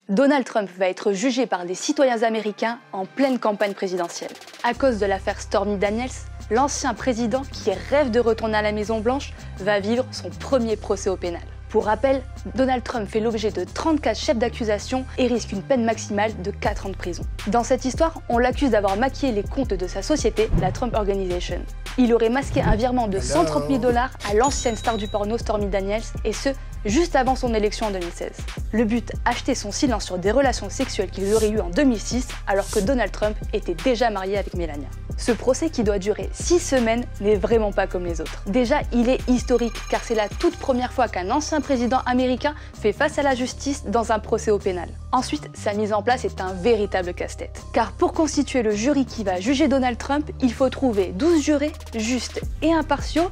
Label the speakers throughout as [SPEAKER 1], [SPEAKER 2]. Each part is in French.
[SPEAKER 1] Donald Trump va être jugé par des citoyens américains en pleine campagne présidentielle. À cause de l'affaire Stormy Daniels, l'ancien président qui rêve de retourner à la Maison-Blanche va vivre son premier procès au pénal. Pour rappel, Donald Trump fait l'objet de 34 chefs d'accusation et risque une peine maximale de 4 ans de prison. Dans cette histoire, on l'accuse d'avoir maquillé les comptes de sa société, la Trump Organization. Il aurait masqué un virement de 130 000 $ à l'ancienne star du porno Stormy Daniels, et ce, juste avant son élection en 2016. Le but, acheter son silence sur des relations sexuelles qu'ils auraient eues en 2006, alors que Donald Trump était déjà marié avec Melania. Ce procès, qui doit durer 6 semaines, n'est vraiment pas comme les autres. Déjà, il est historique, car c'est la toute première fois qu'un ancien président américain fait face à la justice dans un procès au pénal. Ensuite, sa mise en place est un véritable casse-tête. Car pour constituer le jury qui va juger Donald Trump, il faut trouver 12 jurés justes et impartiaux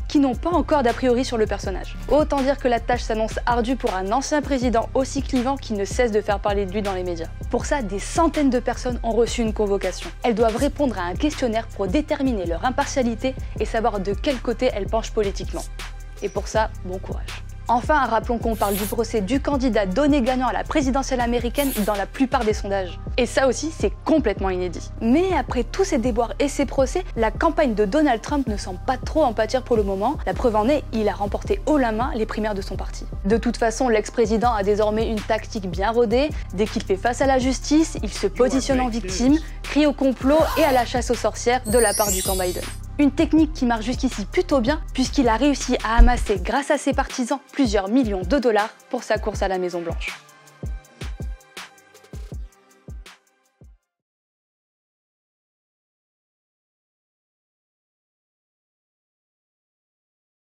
[SPEAKER 1] qui n'ont pas encore d'a priori sur le personnage. Autant dire que la tâche s'annonce ardue pour un ancien président aussi clivant qui ne cesse de faire parler de lui dans les médias. Pour ça, des centaines de personnes ont reçu une convocation. Elles doivent répondre à un questionnaire pour déterminer leur impartialité et savoir de quel côté elles penchent politiquement. Et pour ça, bon courage. Enfin, rappelons qu'on parle du procès du candidat donné gagnant à la présidentielle américaine dans la plupart des sondages. Et ça aussi, c'est complètement inédit. Mais après tous ces déboires et ces procès, la campagne de Donald Trump ne semble pas trop en pâtir pour le moment. La preuve en est, il a remporté haut la main les primaires de son parti. De toute façon, l'ex-président a désormais une tactique bien rodée. Dès qu'il fait face à la justice, il se positionne en victime, crie au complot et à la chasse aux sorcières de la part du camp Biden. Une technique qui marche jusqu'ici plutôt bien, puisqu'il a réussi à amasser, grâce à ses partisans, plusieurs millions de dollars pour sa course à la Maison-Blanche.